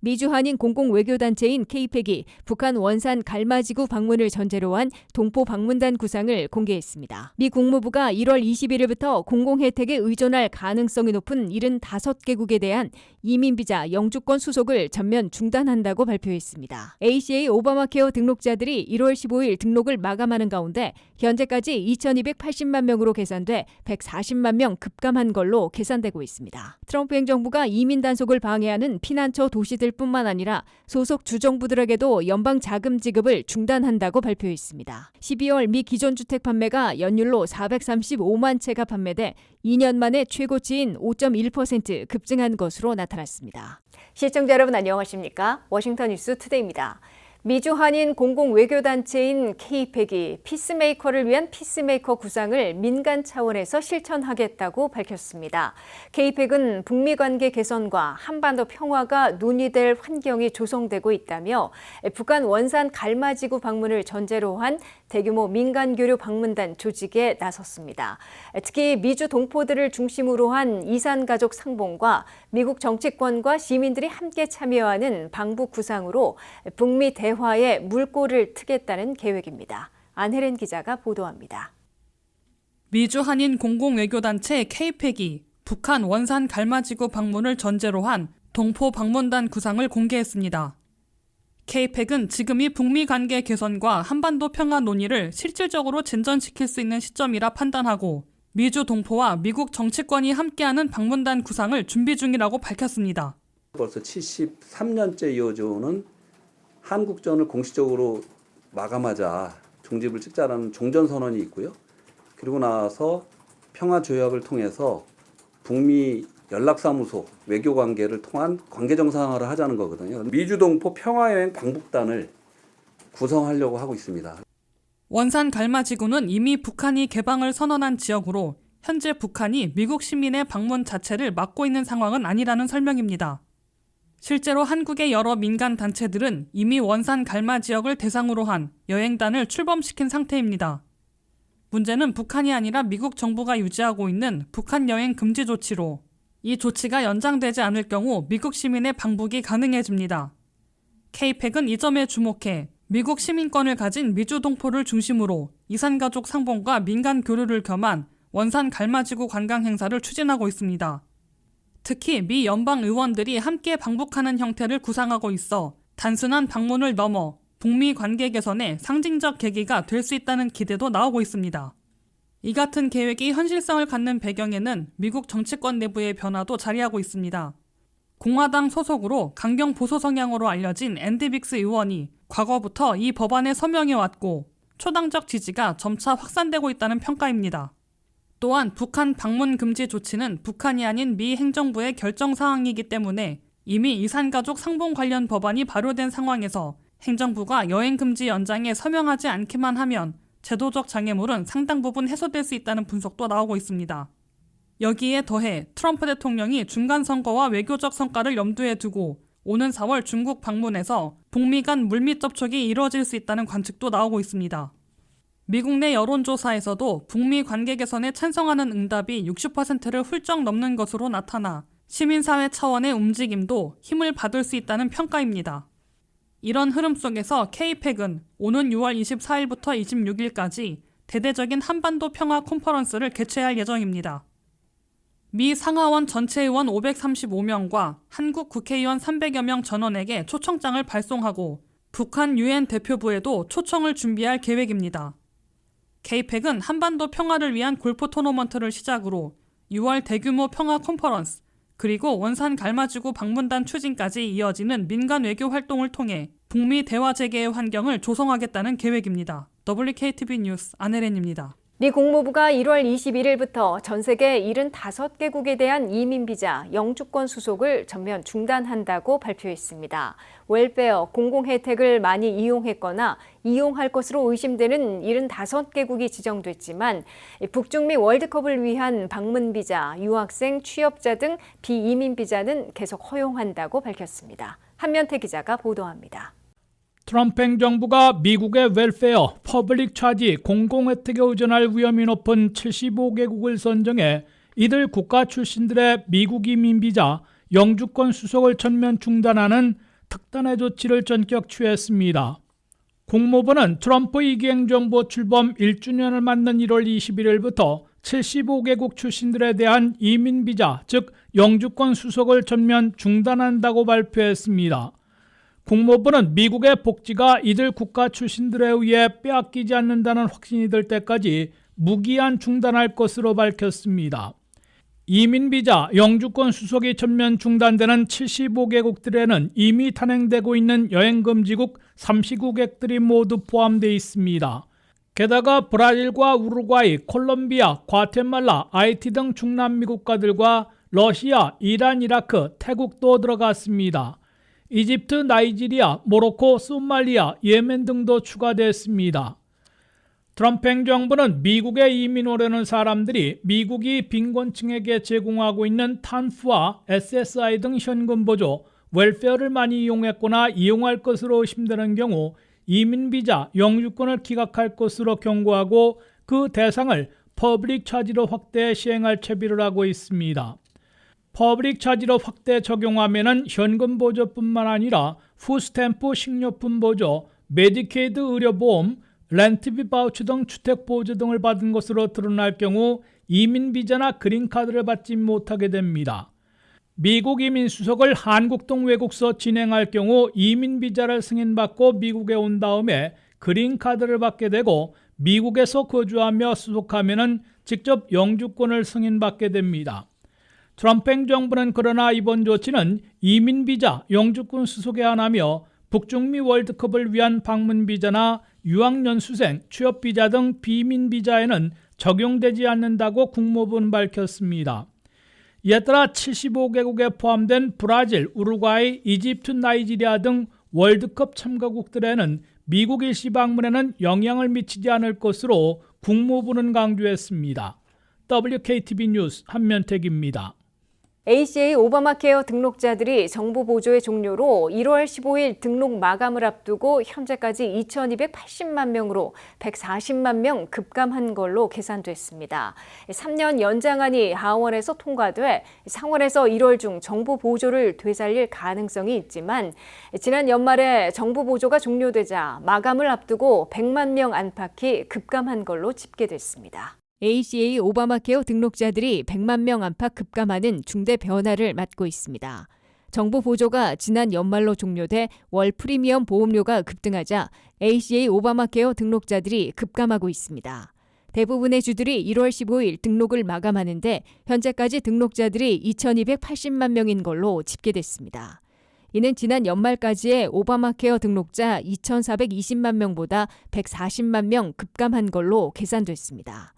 미주 한인 공공외교단체인 KPEC이 북한 원산 갈마지구 방문을 전제로 한 동포 방문단 구상을 공개했습니다. 미 국무부가 1월 21일부터 공공혜택에 의존할 가능성이 높은 75개국에 대한 이민비자 영주권 수속을 전면 중단한다고 발표했습니다. ACA 오바마케어 등록자들이 1월 15일 등록을 마감하는 가운데 현재까지 2,280만 명으로 계산돼 140만 명 급감한 걸로 계산되고 있습니다. 트럼프 행정부가 이민 단속을 방해하는 피난처 도시들 뿐만 아니라 소속 주정부들에게도 연방 자금 지급을 중단한다고 발표했습니다. 12월 미 기존주택 판매가 연율로 435만 채가 판매돼 2년 만에 최고치인 5.1% 급증한 것으로 나타났습니다. 시청자 여러분 안녕하십니까? 워싱턴 뉴스 투데이입니다. 미주 한인 공공외교단체인 KPEC이 피스메이커를 위한 피스메이커 구상을 민간 차원에서 실천하겠다고 밝혔습니다. KPEC은 북미 관계 개선과 한반도 평화가 논의될 환경이 조성되고 있다며 북한 원산 갈마지구 방문을 전제로 한 대규모 민간 교류 방문단 조직에 나섰습니다. 특히 미주 동포들을 중심으로 한 이산가족 상봉과 미국 정치권과 시민들이 함께 참여하는 방북 구상으로 북미 대화에 물꼬를 트겠다는 계획입니다. 안혜린 기자가 보도합니다. 미주 한인 공공외교단체 KPEC이 북한 원산 갈마지구 방문을 전제로 한 동포 방문단 구상을 공개했습니다. KPEC은 지금이 북미 관계 개선과 한반도 평화 논의를 실질적으로 진전시킬 수 있는 시점이라 판단하고 미주 동포와 미국 정치권이 함께하는 방문단 구상을 준비 중이라고 밝혔습니다. 벌써 73년째 이어져오는 한국전을 공식적으로 마감하자, 종집을 찍자라는 종전선언이 있고요. 그리고 나서 평화조약을 통해서 북미 연락사무소, 외교관계를 통한 관계정상화를 하자는 거거든요. 미주동포 평화여행 방북단을 구성하려고 하고 있습니다. 원산 갈마지구는 이미 북한이 개방을 선언한 지역으로 현재 북한이 미국 시민의 방문 자체를 막고 있는 상황은 아니라는 설명입니다. 실제로 한국의 여러 민간 단체들은 이미 원산 갈마 지역을 대상으로 한 여행단을 출범시킨 상태입니다. 문제는 북한이 아니라 미국 정부가 유지하고 있는 북한 여행 금지 조치로 이 조치가 연장되지 않을 경우 미국 시민의 방북이 가능해집니다. KPEC은 이 점에 주목해 미국 시민권을 가진 미주 동포를 중심으로 이산가족 상봉과 민간 교류를 겸한 원산 갈마지구 관광 행사를 추진하고 있습니다. 특히 미 연방 의원들이 함께 방북하는 형태를 구상하고 있어 단순한 방문을 넘어 북미 관계 개선의 상징적 계기가 될 수 있다는 기대도 나오고 있습니다. 이 같은 계획이 현실성을 갖는 배경에는 미국 정치권 내부의 변화도 자리하고 있습니다. 공화당 소속으로 강경 보수 성향으로 알려진 앤디 빅스 의원이 과거부터 이 법안에 서명해왔고 초당적 지지가 점차 확산되고 있다는 평가입니다. 또한 북한 방문 금지 조치는 북한이 아닌 미 행정부의 결정 사항이기 때문에 이미 이산가족 상봉 관련 법안이 발효된 상황에서 행정부가 여행 금지 연장에 서명하지 않기만 하면 제도적 장애물은 상당 부분 해소될 수 있다는 분석도 나오고 있습니다. 여기에 더해 트럼프 대통령이 중간선거와 외교적 성과를 염두에 두고 오는 4월 중국 방문에서 북미 간 물밑 접촉이 이루어질 수 있다는 관측도 나오고 있습니다. 미국 내 여론조사에서도 북미 관계 개선에 찬성하는 응답이 60%를 훌쩍 넘는 것으로 나타나 시민사회 차원의 움직임도 힘을 받을 수 있다는 평가입니다. 이런 흐름 속에서 KPEC은 오는 6월 24일부터 26일까지 대대적인 한반도 평화 컨퍼런스를 개최할 예정입니다. 미 상하원 전체 의원 535명과 한국 국회의원 300여 명 전원에게 초청장을 발송하고 북한 유엔 대표부에도 초청을 준비할 계획입니다. KPEC은 한반도 평화를 위한 골프 토너먼트를 시작으로 6월 대규모 평화 컨퍼런스, 그리고 원산 갈마지구 방문단 추진까지 이어지는 민간 외교 활동을 통해 북미 대화 재개의 환경을 조성하겠다는 계획입니다. WKTV 뉴스 안혜린입니다. 미 국무부가 1월 21일부터 전 세계 75개국에 대한 이민비자 영주권 수속을 전면 중단한다고 발표했습니다. 웰페어, 공공혜택을 많이 이용했거나 이용할 것으로 의심되는 75개국이 지정됐지만 북중미 월드컵을 위한 방문비자, 유학생, 취업자 등 비이민비자는 계속 허용한다고 밝혔습니다. 한면태 기자가 보도합니다. 트럼프 행정부가 미국의 웰페어, 퍼블릭 차지, 공공혜택에 의존할 위험이 높은 75개국을 선정해 이들 국가 출신들의 미국 이민비자, 영주권 수속을 전면 중단하는 특단의 조치를 전격 취했습니다. 국무부는 트럼프 2기 행정부 출범 1주년을 맞는 1월 21일부터 75개국 출신들에 대한 이민비자, 즉 영주권 수속을 전면 중단한다고 발표했습니다. 국무부는 미국의 복지가 이들 국가 출신들에 의해 빼앗기지 않는다는 확신이 들 때까지 무기한 중단할 것으로 밝혔습니다. 이민비자, 영주권 수속이 전면 중단되는 75개국들에는 이미 단행되고 있는 여행금지국 30국들이 모두 포함되어 있습니다. 게다가 브라질과 우루과이, 콜롬비아, 과테말라, 하이티 등 중남미 국가들과 러시아, 이란, 이라크, 태국도 들어갔습니다. 이집트, 나이지리아, 모로코, 소말리아, 예멘 등도 추가됐습니다. 트럼프 행정부는 미국에 이민 오려는 사람들이 미국이 빈곤층에게 제공하고 있는 탄프와 SSI 등 현금 보조, 웰페어를 많이 이용했거나 이용할 것으로 의심되는 경우 이민비자, 영주권을 기각할 것으로 경고하고 그 대상을 퍼블릭 차지로 확대 시행할 채비를 하고 있습니다. 퍼블릭 차지로 확대 적용하면은 현금 보조뿐만 아니라 푸스탬프 식료품 보조, 메디케이드 의료보험, 렌트비 바우처 등 주택 보조 등을 받은 것으로 드러날 경우 이민 비자나 그린카드를 받지 못하게 됩니다. 미국 이민 수속을 한국 등 외국서 진행할 경우 이민 비자를 승인받고 미국에 온 다음에 그린카드를 받게 되고 미국에서 거주하며 수속하면은 직접 영주권을 승인받게 됩니다. 트럼프 행정부는 그러나 이번 조치는 이민비자, 영주권 수속에 한하며 북중미 월드컵을 위한 방문비자나 유학연수생, 취업비자 등 비민비자에는 적용되지 않는다고 국무부는 밝혔습니다. 이에 따라 75개국에 포함된 브라질, 우루과이, 이집트, 나이지리아 등 월드컵 참가국들에는 미국 일시 방문에는 영향을 미치지 않을 것으로 국무부는 강조했습니다. WKTV 뉴스 한면택입니다. ACA 오바마케어 등록자들이 정부 보조의 종료로 1월 15일 등록 마감을 앞두고 현재까지 2,280만 명으로 140만 명 급감한 걸로 계산됐습니다. 3년 연장안이 하원에서 통과돼 상원에서 1월 중 정부 보조를 되살릴 가능성이 있지만 지난 연말에 정부 보조가 종료되자 마감을 앞두고 100만 명 안팎이 급감한 걸로 집계됐습니다. ACA 오바마케어 등록자들이 100만 명 안팎 급감하는 중대 변화를 맞고 있습니다. 정부 보조가 지난 연말로 종료돼 월 프리미엄 보험료가 급등하자 ACA 오바마케어 등록자들이 급감하고 있습니다. 대부분의 주들이 1월 15일 등록을 마감하는데 현재까지 등록자들이 2,280만 명인 걸로 집계됐습니다. 이는 지난 연말까지의 오바마케어 등록자 2,420만 명보다 140만 명 급감한 걸로 계산됐습니다.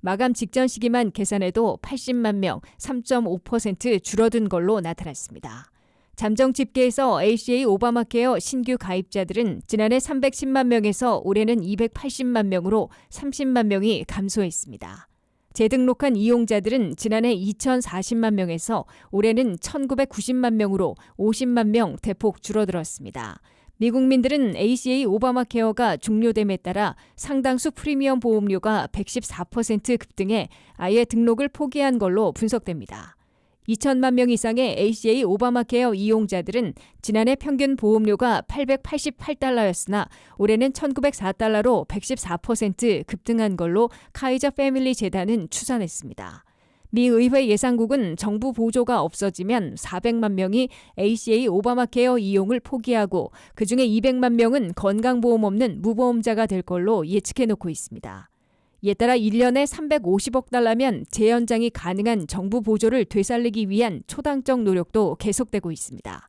마감 직전 시기만 계산해도 80만 명, 3.5% 줄어든 걸로 나타났습니다. 잠정 집계에서 ACA 오바마케어 신규 가입자들은 지난해 310만 명에서 올해는 280만 명으로 30만 명이 감소했습니다. 재등록한 이용자들은 지난해 2,040만 명에서 올해는 1,990만 명으로 50만 명 대폭 줄어들었습니다. 미국민들은 ACA 오바마케어가 종료됨에 따라 상당수 프리미엄 보험료가 114% 급등해 아예 등록을 포기한 걸로 분석됩니다. 2천만 명 이상의 ACA 오바마케어 이용자들은 지난해 평균 보험료가 888달러였으나 올해는 1,904달러로 114% 급등한 걸로 카이저 패밀리 재단은 추산했습니다. 미 의회 예상국은 정부 보조가 없어지면 400만 명이 ACA 오바마케어 이용을 포기하고 그중에 200만 명은 건강보험 없는 무보험자가 될 걸로 예측해놓고 있습니다. 이에 따라 1년에 350억 달러면 재연장이 가능한 정부 보조를 되살리기 위한 초당적 노력도 계속되고 있습니다.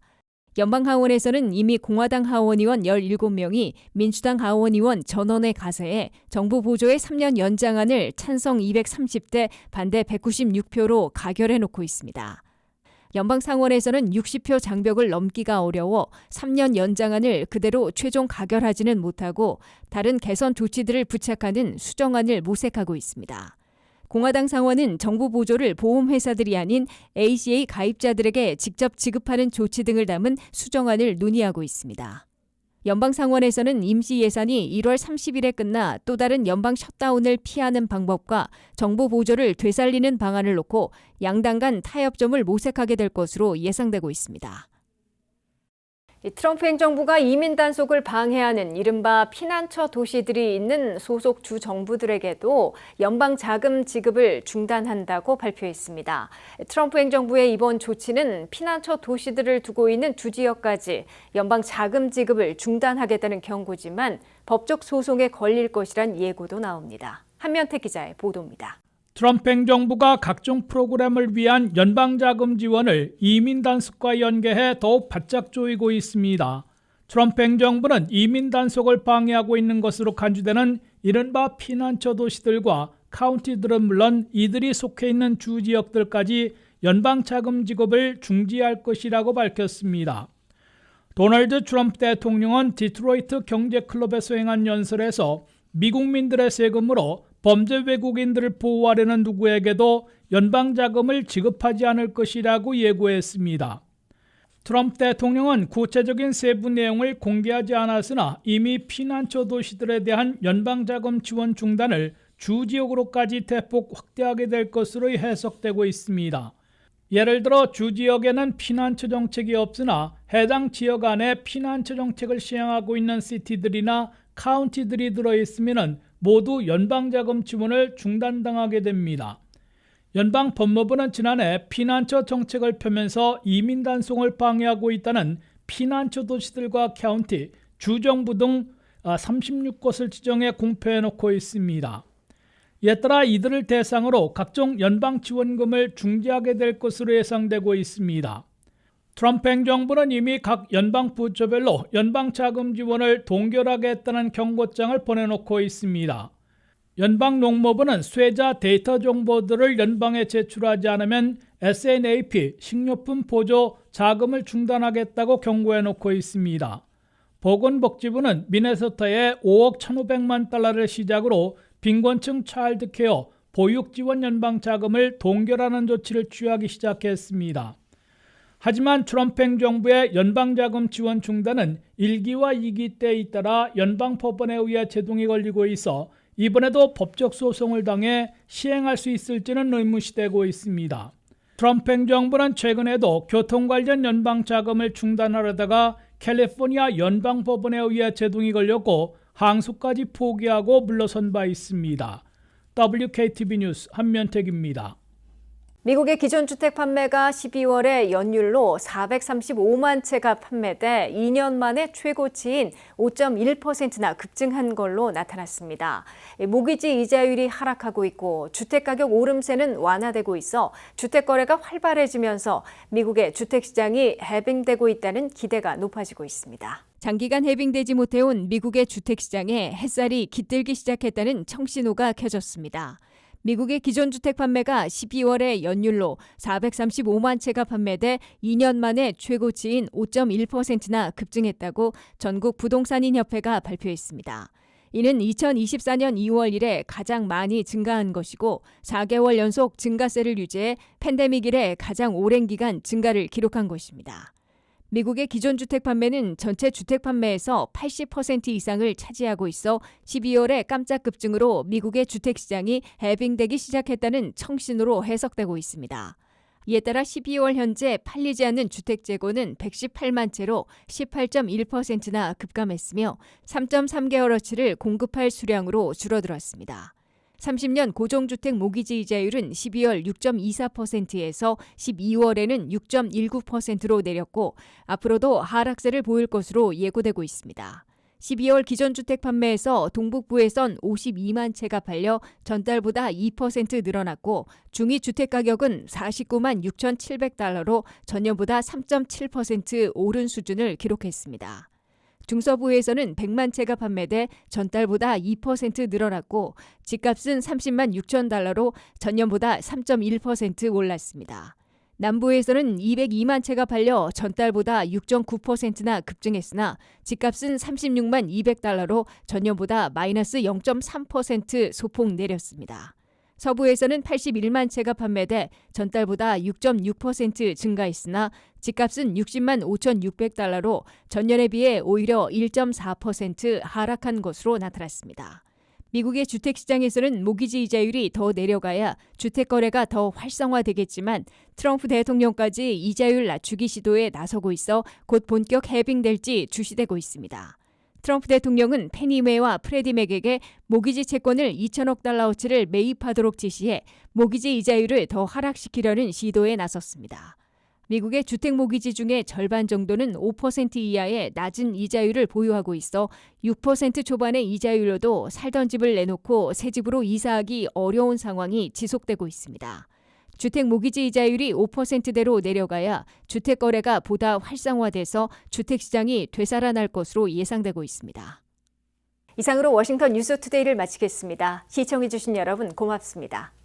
연방하원에서는 이미 공화당 하원의원 17명이 민주당 하원의원 전원의 가세에 정부 보조의 3년 연장안을 찬성 230대 반대 196표로 가결해 놓고 있습니다. 연방상원에서는 60표 장벽을 넘기가 어려워 3년 연장안을 그대로 최종 가결하지는 못하고 다른 개선 조치들을 부착하는 수정안을 모색하고 있습니다. 공화당 상원은 정부 보조를 보험회사들이 아닌 ACA 가입자들에게 직접 지급하는 조치 등을 담은 수정안을 논의하고 있습니다. 연방상원에서는 임시 예산이 1월 30일에 끝나 또 다른 연방 셧다운을 피하는 방법과 정부 보조를 되살리는 방안을 놓고 양당 간 타협점을 모색하게 될 것으로 예상되고 있습니다. 트럼프 행정부가 이민 단속을 방해하는 이른바 피난처 도시들이 있는 소속 주 정부들에게도 연방 자금 지급을 중단한다고 발표했습니다. 트럼프 행정부의 이번 조치는 피난처 도시들을 두고 있는 두 지역까지 연방 자금 지급을 중단하겠다는 경고지만 법적 소송에 걸릴 것이란 예고도 나옵니다. 한면태 기자의 보도입니다. 트럼프 행정부가 각종 프로그램을 위한 연방자금 지원을 이민 단속과 연계해 더욱 바짝 조이고 있습니다. 트럼프 행정부는 이민 단속을 방해하고 있는 것으로 간주되는 이른바 피난처 도시들과 카운티들은 물론 이들이 속해 있는 주 지역들까지 연방자금 지급을 중지할 것이라고 밝혔습니다. 도널드 트럼프 대통령은 디트로이트 경제클럽에서 행한 연설에서 미국민들의 세금으로 범죄 외국인들을 보호하려는 누구에게도 연방자금을 지급하지 않을 것이라고 예고했습니다. 트럼프 대통령은 구체적인 세부 내용을 공개하지 않았으나 이미 피난처 도시들에 대한 연방자금 지원 중단을 주 지역으로까지 대폭 확대하게 될 것으로 해석되고 있습니다. 예를 들어 주 지역에는 피난처 정책이 없으나 해당 지역 안에 피난처 정책을 시행하고 있는 시티들이나 카운티들이 들어있으면 모두 연방자금 지원을 중단당하게 됩니다. 연방 법무부는 지난해 피난처 정책을 펴면서 이민 단속을 방해하고 있다는 피난처 도시들과 카운티, 주정부 등 36곳을 지정해 공표해놓고 있습니다. 이에 따라 이들을 대상으로 각종 연방 지원금을 중지하게 될 것으로 예상되고 있습니다. 트럼프 행정부는 이미 각 연방 부처별로 연방 자금 지원을 동결하겠다는 경고장을 보내놓고 있습니다. 연방 농무부는 쇠자 데이터 정보들을 연방에 제출하지 않으면 SNAP, 식료품 보조 자금을 중단하겠다고 경고해놓고 있습니다. 보건복지부는 미네소타에 5억 1,500만 달러를 시작으로 빈곤층 차일드케어, 보육 지원 연방 자금을 동결하는 조치를 취하기 시작했습니다. 하지만 트럼프 행정부의 연방자금 지원 중단은 1기와 2기 때에 잇따라 연방법원에 의해 제동이 걸리고 있어 이번에도 법적 소송을 당해 시행할 수 있을지는 의문시되고 있습니다. 트럼프 행정부는 최근에도 교통 관련 연방자금을 중단하려다가 캘리포니아 연방법원에 의해 제동이 걸렸고 항소까지 포기하고 물러선 바 있습니다. WKTV 뉴스 한면택입니다. 미국의 기존 주택 판매가 12월에 연율로 435만 채가 판매돼 2년 만에 최고치인 5.1%나 급증한 걸로 나타났습니다. 모기지 이자율이 하락하고 있고 주택가격 오름세는 완화되고 있어 주택 거래가 활발해지면서 미국의 주택 시장이 해빙되고 있다는 기대가 높아지고 있습니다. 장기간 해빙되지 못해온 미국의 주택 시장에 햇살이 깃들기 시작했다는 청신호가 켜졌습니다. 미국의 기존 주택 판매가 12월에 연율로 435만 채가 판매돼 2년 만에 최고치인 5.1%나 급증했다고 전국 부동산인협회가 발표했습니다. 이는 2024년 2월 이래 가장 많이 증가한 것이고 4개월 연속 증가세를 유지해 팬데믹 이래 가장 오랜 기간 증가를 기록한 것입니다. 미국의 기존 주택 판매는 전체 주택 판매에서 80% 이상을 차지하고 있어 12월에 깜짝 급증으로 미국의 주택 시장이 해빙되기 시작했다는 청신호로 해석되고 있습니다. 이에 따라 12월 현재 팔리지 않는 주택 재고는 118만 채로 18.1%나 급감했으며 3.3개월어치를 공급할 수량으로 줄어들었습니다. 30년 고정주택 모기지 이자율은 12월 6.24%에서 12월에는 6.19%로 내렸고 앞으로도 하락세를 보일 것으로 예고되고 있습니다. 12월 기존주택 판매에서 동북부에선 52만 채가 팔려 전달보다 2% 늘어났고 중위 주택 가격은 49만 6,700달러로 전년보다 3.7% 오른 수준을 기록했습니다. 중서부에서는 100만 채가 판매돼 전달보다 2% 늘어났고 집값은 30만 6천 달러로 전년보다 3.1% 올랐습니다. 남부에서는 202만 채가 팔려 전달보다 6.9%나 급증했으나 집값은 36만 200달러로 전년보다 마이너스 0.3% 소폭 내렸습니다. 서부에서는 81만 채가 판매돼 전달보다 6.6% 증가했으나 집값은 60만 5,600달러로 전년에 비해 오히려 1.4% 하락한 것으로 나타났습니다. 미국의 주택시장에서는 모기지 이자율이 더 내려가야 주택 거래가 더 활성화되겠지만 트럼프 대통령까지 이자율 낮추기 시도에 나서고 있어 곧 본격 해빙될지 주시되고 있습니다. 트럼프 대통령은 페니메와 프레디맥에게 모기지 채권을 2천억 달러어치를 매입하도록 지시해 모기지 이자율을 더 하락시키려는 시도에 나섰습니다. 미국의 주택 모기지 중에 절반 정도는 5% 이하의 낮은 이자율을 보유하고 있어 6% 초반의 이자율로도 살던 집을 내놓고 새 집으로 이사하기 어려운 상황이 지속되고 있습니다. 주택 모기지 이자율이 5%대로 내려가야 주택 거래가 보다 활성화돼서 주택 시장이 되살아날 것으로 예상되고 있습니다. 이상으로 워싱턴 뉴스투데이를 마치겠습니다. 시청해주신 여러분 고맙습니다.